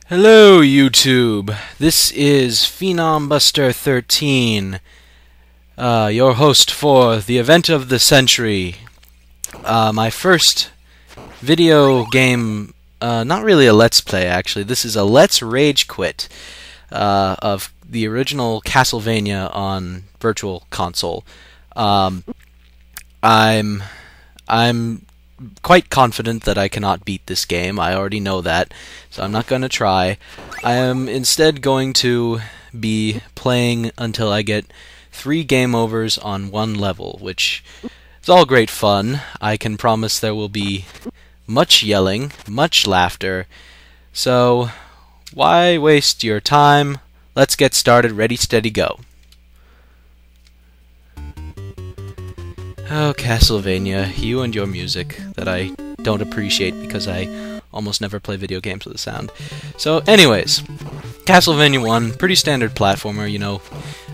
Hello, YouTube. This is PhenomBuster13, your host for the event of the century. My first video game, not really a Let's Play, actually. This is a Let's Ragequit of the original Castlevania on Virtual Console. I'm quite confident that I cannot beat this game. I already know that, so I'm not going to try. I am instead going to be playing until I get 3 game overs on 1 level, which is all great fun. I can promise there will be much yelling, much laughter, so why waste your time? Let's get started. Ready, steady, go. Oh, Castlevania, you and your music that I don't appreciate because I almost never play video games with the sound. So, anyways, Castlevania 1, pretty standard platformer, you know.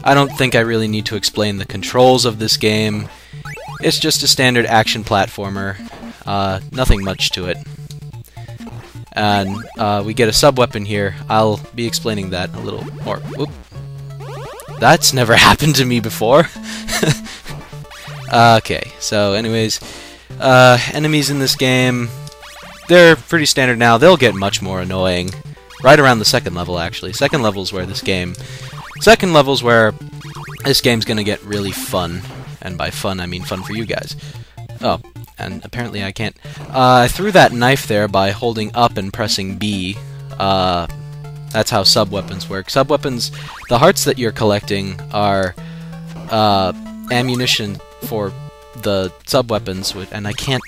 I don't think I really need to explain the controls of this game. It's just a standard action platformer. Nothing much to it. And we get a sub-weapon here. I'll be explaining that a little more. Whoop. That's never happened to me before. Okay, so anyways, enemies in this game, they're pretty standard now. They'll get much more annoying right around the second level, actually. Second level's where this game's gonna get really fun. And by fun, I mean fun for you guys. Oh, and apparently I can't. I threw that knife there by holding up and pressing B. That's how sub-weapons work. Sub-weapons, the hearts that you're collecting are ammunition for the sub-weapons, and I can't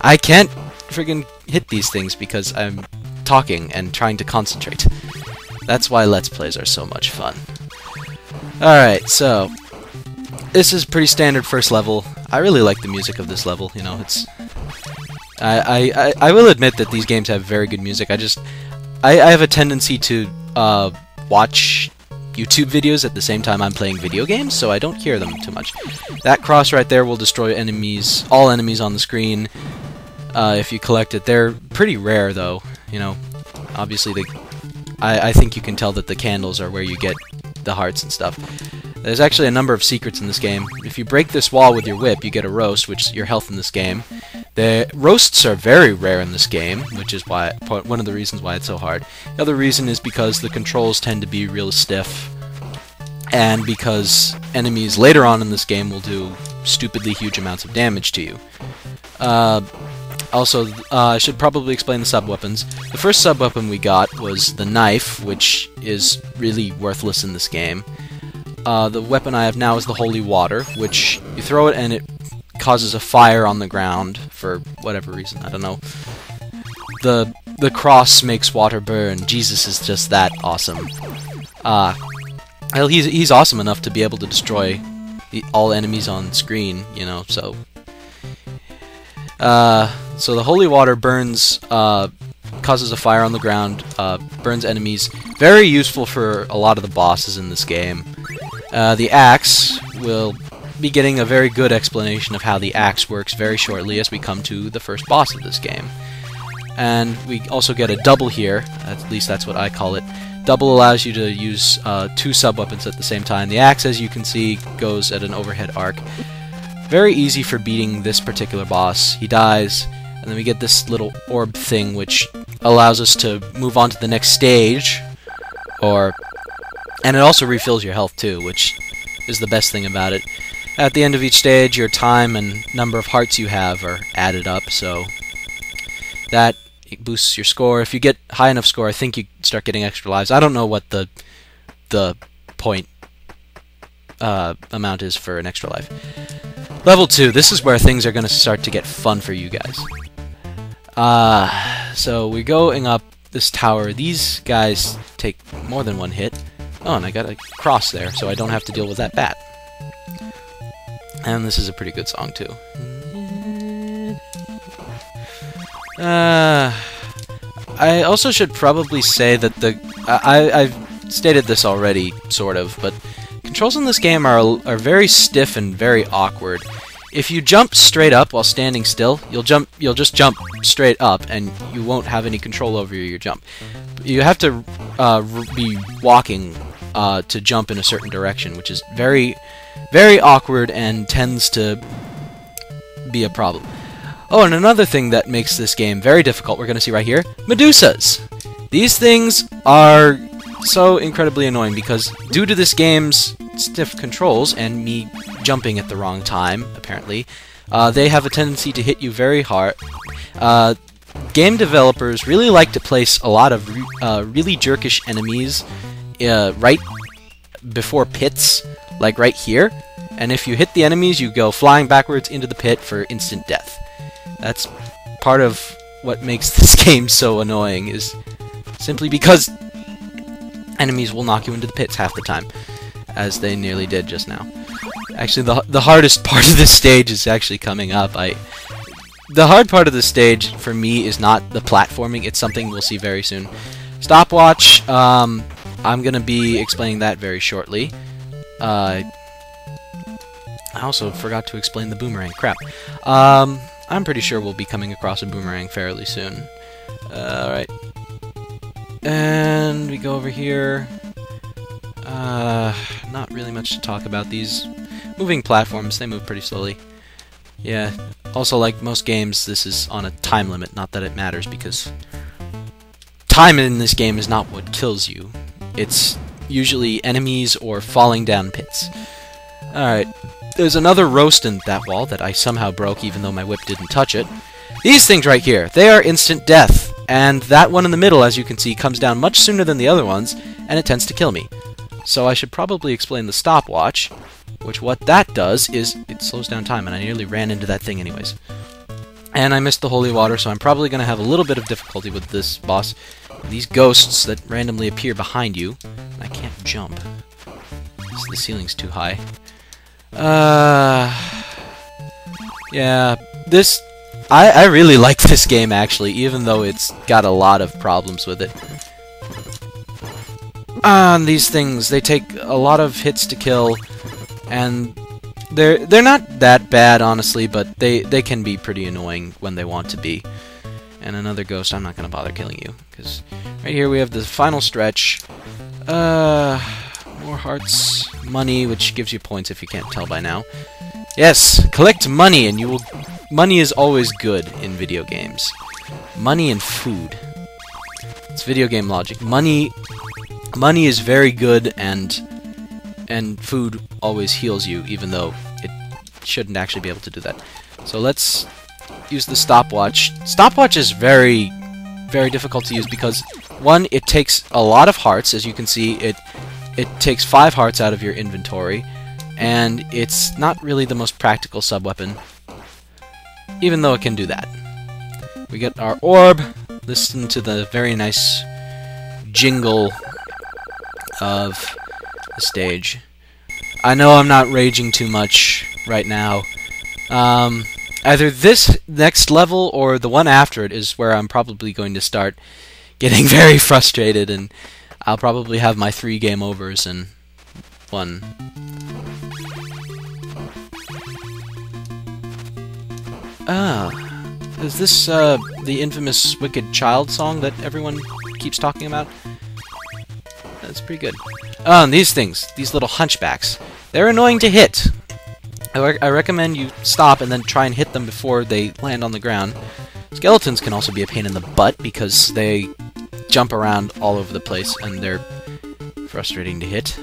I can't friggin' hit these things because I'm talking and trying to concentrate. That's why Let's Plays are so much fun. Alright, so this is pretty standard first level. I really like the music of this level, you know, it's I will admit that these games have very good music. I have a tendency to watch YouTube videos at the same time I'm playing video games, so I don't hear them too much. That cross right there will destroy enemies, all enemies on the screen, if you collect it. They're pretty rare, though, you know. Obviously, I think you can tell that the candles are where you get the hearts and stuff. There's actually a number of secrets in this game. If you break this wall with your whip, you get a roast, which is your health in this game. The roasts are very rare in this game, which is why one of the reasons why it's so hard. The other reason is because the controls tend to be real stiff, and because enemies later on in this game will do stupidly huge amounts of damage to you. Also, I should probably explain the sub-weapons. The first sub-weapon we got was the knife, which is really worthless in this game. The weapon I have now is the holy water, which you throw it and it causes a fire on the ground for whatever reason, I don't know. The cross makes water burn. Jesus is just that awesome. Well, he's awesome enough to be able to destroy all enemies on screen, you know, so... So the holy water burns, causes a fire on the ground, burns enemies. Very useful for a lot of the bosses in this game. The axe will be getting a very good explanation of how the axe works very shortly as we come to the first boss of this game. And we also get a double here, at least that's what I call it. Double allows you to use 2 sub-weapons at the same time. The axe, as you can see, goes at an overhead arc. Very easy for beating this particular boss. He dies, and then we get this little orb thing, which allows us to move on to the next stage. And it also refills your health too, which is the best thing about it. At the end of each stage, your time and number of hearts you have are added up, so that it boosts your score. If you get high enough score, I think you start getting extra lives. I don't know what the point amount is for an extra life. Level 2, this is where things are going to start to get fun for you guys. So we're going up this tower. These guys take more than 1 hit. Oh, and I got a cross there, so I don't have to deal with that bat. And this is a pretty good song, too. I also should probably say that I've stated this already, sort of, but controls in this game are very stiff and very awkward. If you jump straight up while standing still, you'll just jump straight up, and you won't have any control over your jump. You have to be walking to jump in a certain direction, which is very, very awkward and tends to be a problem. Oh, and another thing that makes this game very difficult, we're going to see right here, Medusas. These things are so incredibly annoying because due to this game's stiff controls and me jumping at the wrong time, apparently, they have a tendency to hit you very hard. Game developers really like to place a lot of really jerkish enemies right before pits, like right here. And if you hit the enemies, you go flying backwards into the pit for instant death. That's part of what makes this game so annoying, is simply because enemies will knock you into the pits half the time, as they nearly did just now. Actually, the hardest part of this stage is actually coming up. The hard part of the stage, for me, is not the platforming. It's something we'll see very soon. Stopwatch, I'm going to be explaining that very shortly. I also forgot to explain the boomerang. Crap. I'm pretty sure we'll be coming across a boomerang fairly soon. Alright. And we go over here. Not really much to talk about. These moving platforms, they move pretty slowly. Yeah. Also, like most games, this is on a time limit. Not that it matters, because time in this game is not what kills you. It's usually enemies or falling down pits. Alright. There's another roast in that wall that I somehow broke even though my whip didn't touch it. These things right here, they are instant death. And that one in the middle, as you can see, comes down much sooner than the other ones, and it tends to kill me. So I should probably explain the stopwatch, which what that does is it slows down time, and I nearly ran into that thing anyways. And I missed the holy water, so I'm probably going to have a little bit of difficulty with this boss. These ghosts that randomly appear behind you. I can't jump. The ceiling's too high. Yeah, this... I really like this game, actually, even though it's got a lot of problems with it. And these things, they take a lot of hits to kill, and they're not that bad, honestly, but they can be pretty annoying when they want to be. And another ghost, I'm not going to bother killing you, because right here we have the final stretch. More hearts, money, which gives you points if you can't tell by now. Yes, collect money, and you will... Money is always good in video games. Money and food. It's video game logic. Money is very good, and food always heals you, even though it shouldn't actually be able to do that. So let's use the stopwatch. Stopwatch is very, very difficult to use because, one, it takes a lot of hearts. As you can see, it takes 5 hearts out of your inventory, and it's not really the most practical sub-weapon, even though it can do that. We get our orb. Listen to the very nice jingle of the stage. I know I'm not raging too much right now. Either this next level or the one after it is where I'm probably going to start getting very frustrated, and I'll probably have my 3 game overs in one. Is this the infamous Wicked Child song that everyone keeps talking about? That's pretty good. And these things, these little hunchbacks, they're annoying to hit. I recommend you stop and then try and hit them before they land on the ground. Skeletons can also be a pain in the butt because they jump around all over the place and they're frustrating to hit.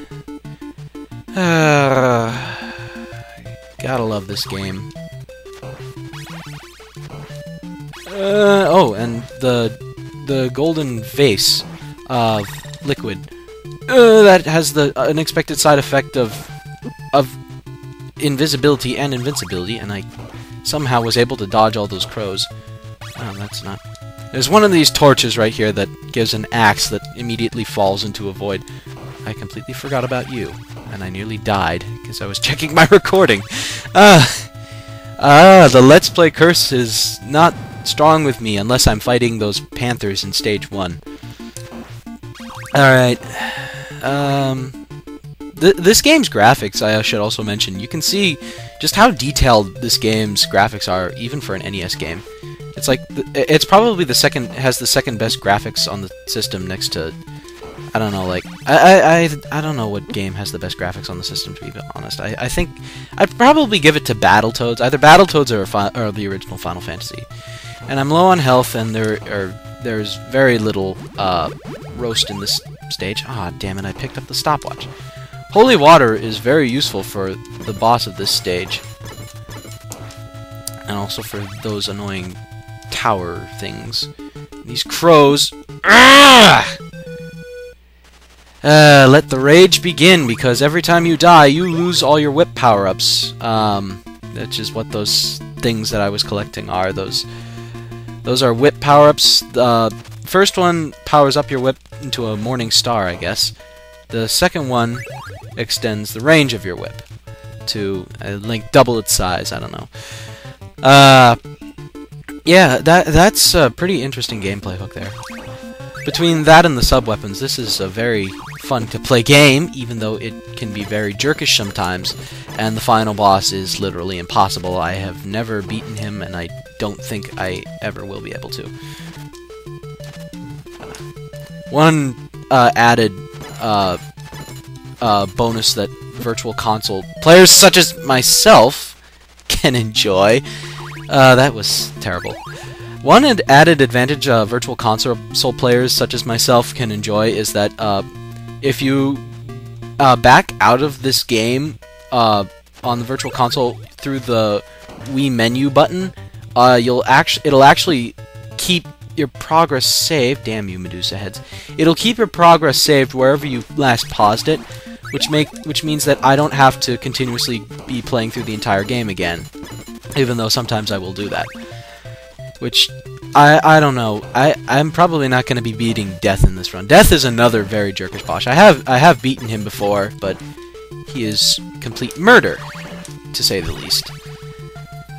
Gotta love this game. Oh, and the golden vase of liquid that has the unexpected side effect of invisibility and invincibility, and I somehow was able to dodge all those crows. Oh, that's not... There's one of these torches right here that gives an axe that immediately falls into a void. I completely forgot about you, and I nearly died because I was checking my recording. The Let's Play curse is not strong with me unless I'm fighting those panthers in stage 1. Alright. This game's graphics, I should also mention. You can see just how detailed this game's graphics are, even for an NES game. It's like it's probably has the second best graphics on the system next to, I don't know, like I don't know what game has the best graphics on the system, to be honest. I think I'd probably give it to Battletoads, either Battletoads or the original Final Fantasy. And I'm low on health, and there's very little roast in this stage. Ah, damn it! I picked up the stopwatch. Holy water is very useful for the boss of this stage, and also for those annoying tower things. These crows. Ah! Let the rage begin, because every time you die, you lose all your whip power-ups. Which is what those things that I was collecting are. Those are whip power-ups. The first one powers up your whip into a morning star, I guess. The second one extends the range of your whip to, like, double its size. I don't know. Yeah, that's a pretty interesting gameplay hook there. Between that and the sub-weapons, this is a very fun-to-play game, even though it can be very jerkish sometimes, and the final boss is literally impossible. I have never beaten him, and I don't think I ever will be able to. One added bonus that Virtual Console players such as myself can enjoy. That was terrible. One added advantage Virtual Console players such as myself can enjoy is that if you back out of this game on the Virtual Console through the Wii menu button, it'll actually keep your progress saved. Damn you, Medusa heads! It'll keep your progress saved wherever you last paused it, which means that I don't have to continuously be playing through the entire game again, even though sometimes I will do that. Which, I don't know. I'm probably not going to be beating Death in this run. Death is another very jerkish boss. I have beaten him before, but he is complete murder, to say the least.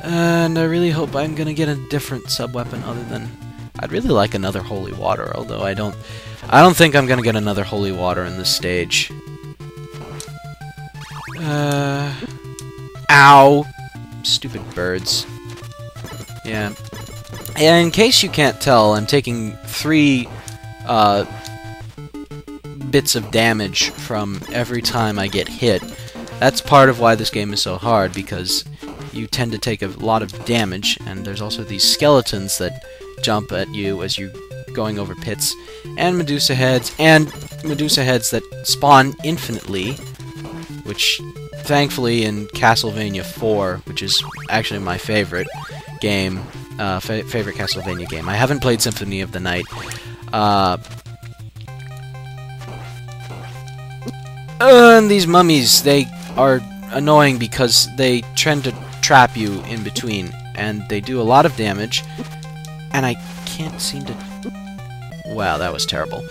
And I really hope I'm going to get a different sub-weapon other than... I'd really like another Holy Water, although I don't think I'm going to get another Holy Water in this stage. Ow! Stupid birds. Yeah. And in case you can't tell, I'm taking 3 bits of damage from every time I get hit. That's part of why this game is so hard, because you tend to take a lot of damage, and there's also these skeletons that jump at you as you're going over pits, and Medusa heads that spawn infinitely, which thankfully in Castlevania 4, which is actually my favorite game, favorite Castlevania game. I haven't played Symphony of the Night. And these mummies, they are annoying because they tend to trap you in between, and they do a lot of damage, and I can't seem to... Wow, that was terrible.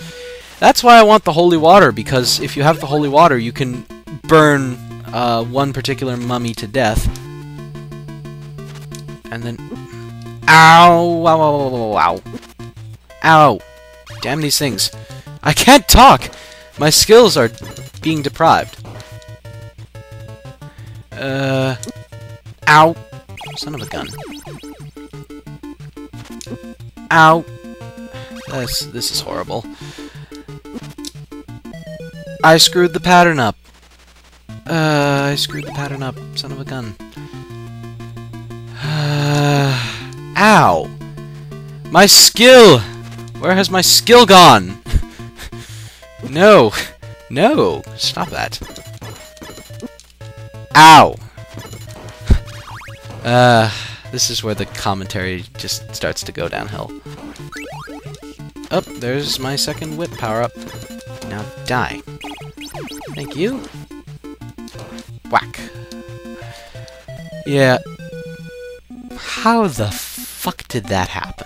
That's why I want the Holy Water, because if you have the Holy Water, you can burn one particular mummy to death, and then... Ow! Ow! Ow! Ow! Ow! Damn these things. I can't talk! My skills are being deprived. Ow! Son of a gun. Ow! This is horrible. I screwed the pattern up. I screwed the pattern up. Son of a gun. Ow! My skill! Where has my skill gone? No! No! Stop that. Ow! This is where the commentary just starts to go downhill. Oh, there's my second whip power-up. Now die. Thank you. Whack. Yeah. How the fuck did that happen?